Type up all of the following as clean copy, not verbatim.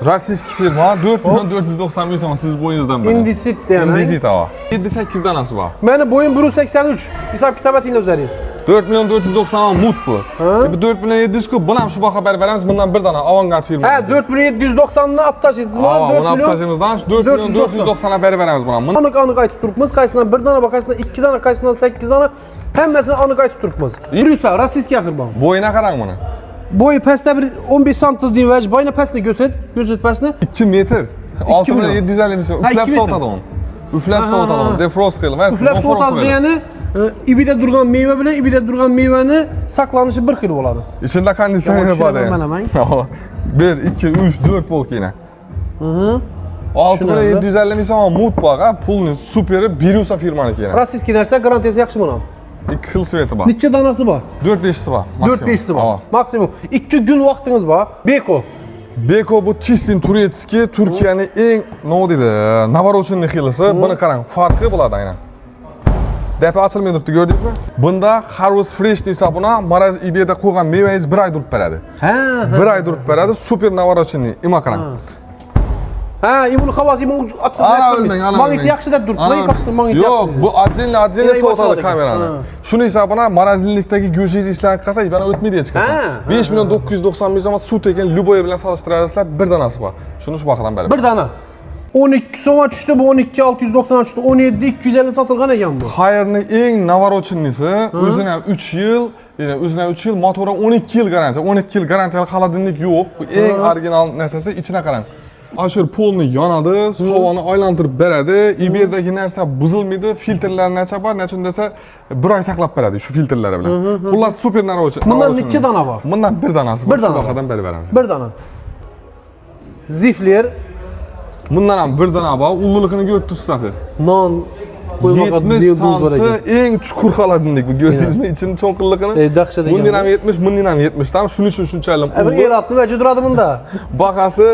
Rossiyskiy firma 4.490 ming so'm siz bo'yingizdan beri. Indesit yani. Indesit hava. 7-8 danasi bor. Meni boyum 1.83. Hisob kitob etinglar o'zlaringiz. 4.490 mut bu. Bu 4.700 ku buni ham shu baho berib beramiz. Bundan bir dana avangard firma. Ha 4.790 ni olib tashlaysiz. Mana 4.490 berib beramiz buni. Aniq aytib turibmiz. Qaysidan bir dana, qaysidan 2 dana, qaysidan 8 dana hammasini aniq aytib turibmiz. Yursa, rossiyskiy firma. Bo'yina qarang buni. Boyu pastda bir 15 sm deyim va boyna pastni ko'rsat pastni. 2 metr. 6.750 ming so'm. Uflab sotadi uni. Uflab sotadi uni. Defrost qilib. Uflab sotadi ya'ni ibida turgan meva bilan ibida turgan mevani saqlanishi bir xil bo'ladi. Ichida konditsioner bor edi. 1, 2, 3, 4 polkina. 6.750 ming so'm mut bor, pulni superi Birusa firmaniki yana. Rossiyskiy narsa garantiyasi yaxshi buni. 2 xil sveti bor. Necha danasi bor? 4-5 bor. 4-5 bor. Maksimum 2 kun vaqtingiz bor. Beko. Beko bu Chistin Turetskiy, Turkiyaning eng nima deydi, navorochenniy xilisi. Buni qarang, farqi bo'ladi aynan. Depa ochilmay turibdi, ko'rdingizmi? Bunda Harvest Fresh hisobına maraz ibeda qo'ygan mevangiz 1 oy turib beradi. Ha, 1 oy turib beradi, super navorochenniy. Ima qarang. Ha, buni havosi buni atib Magnet yaxshi deb turibdi. Nega qilsin magnet yaxshi? Yo'q, bu отдельно sotadi kamerani. Shuni hisobına marazillikdagi go'shingiz islanib qolsa, yana o'tmaydi hech qachon. 5 million 990 ming so'm sut ekan Luboy bilan solishtirasizlar, bir danasi bor. Shuni shu bahodan berib. Bir dana. 12 so'mga tushdi, bu 12 690 tushdi, 17 250 sotilgan ekan bu. Hayerning eng navorochenlisi, o'zini ham 3 yil, ya'ni o'zini ham 3 yil, motori 12 yil garantiya. 12 yil garantiyali xolodilnik yo'q. Bu eng original narsasi, ichine qarang. Ashur polni yonadi, havoni aylantirib beradi, iberdagi narsa buzilmaydi, filtrlarni nacha bor, nechun desa 1 oy saqlab beradi shu filtrlar bilan. Xullas super navorochenniy. Bundan necha dana bor? Bundan bir danasi bor. Bir dana. Shu bahodan berib beramiz. Bir dana. Zifler. Bundan ham bir dana bor, ulug'ligini ko'rib tursiz. Non qo'ymoqqa dilduz bor ekan. Eng chuqur xoladinlik bu, ko'rdingizmi ichini cho'nqilligini? Dahshat ekan. Bundan ham 70, bundan ham 70. Tam shuning uchun shunchalik. Bir eratni vaji turadi bunda. Bahasi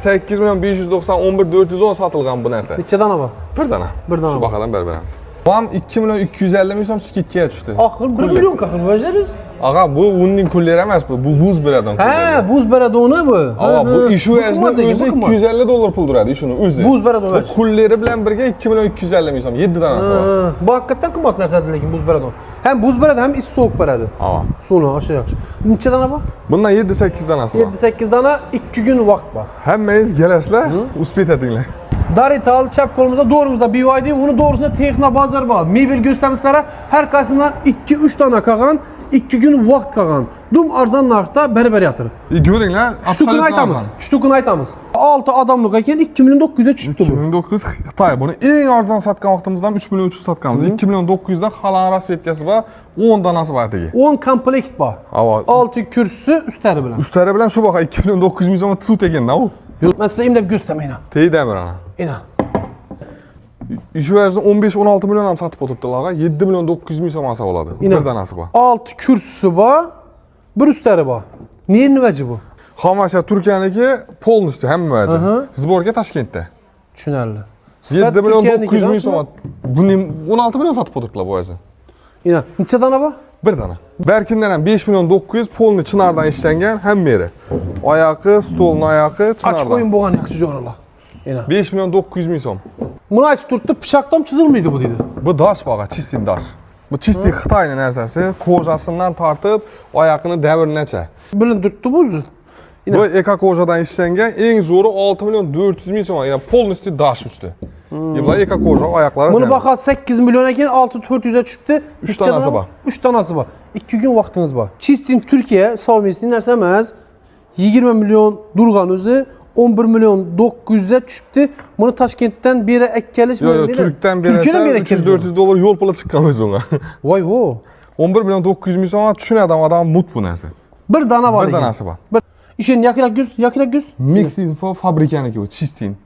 8 million 590 11 410 sotilgan bu narsa. Necha dana bor? Bir dana. Bir dana. Shu bahodan berib beramiz. Bu ham 2 million 250 ming so'm skidga tushdi. Axir 1 million qahir vajariz. Ağa bu unning pullari emas bu buz beradon. Ha, buz beradoni bu. Ağa bu ishu o'zi 250 dollar pul turadi ishuni o'zi. Buz beradoni. Bu pullari bilan birga 2 million 250 ming so'm 7 danasi bor. Bu haqiqatan qimmat narsadir lekin buz beradon. Hem buz beradi, hem issiq sovuq beradi. Ağa. Suvni aşağı yaxshi. Necha dana bor? Bundan 7-8 danasi bor. 7-8 dana 2 gün vaqt bor. Hammangiz kelasizlar, uspet etinglar. Darital chap qo'limizda doğrumuzda BYD, uni doğrusunda texno bozor bor. Mebel göstermislari har qaysidan 2-3 dana qolgan, 2 gün vaqt qolgan. Dum arzon narxda barabar yotib. Ko'ringlar, shtukini aytamiz. Shtukini aytamiz. 6 odamlik ekan 2 million 900 tushibdi bu. 2 million 900 Xitoy. Buni eng arzon sotgan vaqtimizdan 3 million 300 sotganmiz. 2 million 900 da xalan rasvetkasi bor, 10 danasi bor atigi. 10 komplekt bor. 6 kursisi üstlari bilan. Üstlari bilan shu baho 2 million 900 ming so'm sut ekanda u. Yo'q, men sizga imdab göstermayman. Teydamir ana. Ina. Shu yerda 15-16 million ham sotib o'tibdilar, 7 million 900 ming so'm olsa bo'ladi. Bir danasi bor. 6 kursisi bor, bir üstlari bor. Neyni vaji bu? Xomashya Turkiyaniki polностью hamma vaji. Zborga Toshkentda. Tushunarli. 7 million 900 ming so'm. Buni 16 million sotib o'tibdilar bu vaji. Ina, necha dana bor? Bir dana. Berkindan ham 5 million 900 polni chinardan ishlangan hamma yeri. Oyoqi, stolning oyoqi chinardan. Ochib qo'ying bo'lgan yaxshi jo'ralar. Ina. 5 million 900 ming so'm. Buni aytib turibdi, pichoqdan chizilmaydi bu deydi. Bu dash baga, Chistin dash. Bu Chistin Xitoyning narsasi, kojasidan tortib, oyoqini davrinacha. Bilinib turibdi bu o'zi. Bu eko kojadan ishlangan, eng zo'ri 6 million 400 ming so'm, ya'ni polностью dash usti. Bu eko koja oyoqlari. Buni baho 8 million ekan, 6-400 ga tushibdi. 3 danasi bor. 3 danasi bor. 2 kun vaqtingiz bor. Chistin Turkiya savmesli narsa emas. 20 million durgan o'zi 11 million 900 ga tushibdi. Buni Toshkentdan beri akkalish meni. Yo'q, Turkdan beri 300-400 dollar yo'l puli chiqqan o'zi unga. Voy vo. 11 million 900 ming so'm tushunadi odam mut bu narsa. Bir dana bor. Bir danasi bor. İşin yakırak göz. Mixinfo fabrikaniki bu, Chistin.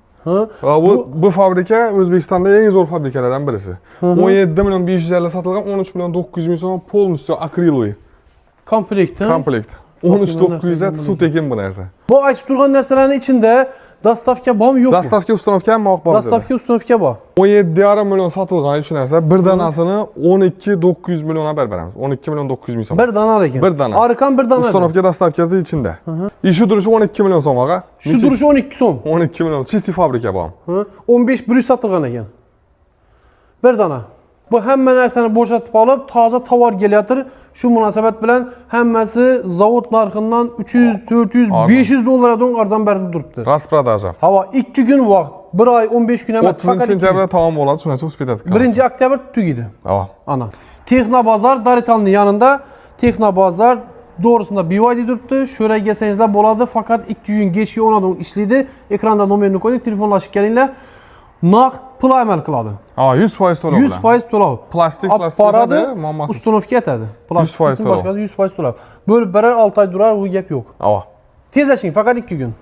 Bu fabrika O'zbekistonda eng zo'r fabrikalardan birisi. 17 million 550 sotilgan, 13 million 900 ming so'm polностью akriloy. Komplekt. Komplekt. 13900'e sut ekin bu narsa. Bu aytib turgan narsalarning ichinde dastavka bormi yo'qmi? Dastavka uстановка ham bor. Dastavka uстановка bor. 17,5 million sotilgan shu narsa. Bir danasini 12,900 millionga beramiz. 12 million 900 ming so'm. Bir dana lekin. Bir dana. Arkan bir dana. Uстановка dastavkasi ichida. Ishi turishi 12 million so'm aga. Şu duruşu 12 so'm. 12 million chisti fabrika bor. 15 100 satılgan ekan. Bir dana. Bu hamma narsani bo'shatib olib, toza tovar kelayotir. Shu munosabat bilan hammasi zavod narxidan 300, 400, 500 dollardan arzon berib turibdi. Rasprodaja. Hava 2 gün vaqt, 1 oy 15 gün emas, 30 faqat 2 gün. sentyabrda tamom bo'ladi, shuncha uspet etdik. 1 oktyabr tugaydi. Ava. Ana. Texnobazar Daritalning yanında Texnobazar doğrusunda BYD turibdi. Şuraya gelsangizlar bo'ladi, faqat 2 gün geçki onadan ishlaydi. Ekranda nomerini qo'ydik, telefonlashib kelinglar. Naqd pul amal qiladi. Ha, 100% to'lov. 100% to'lov. Plastik paradi, muammosi. uстановka etadi. 100% to'lov. Boshqasi 100% to'lov. Bo'lib birer 6 oy durar, bu gap yo'q. Ava. Tezlashing, faqat 2 gün.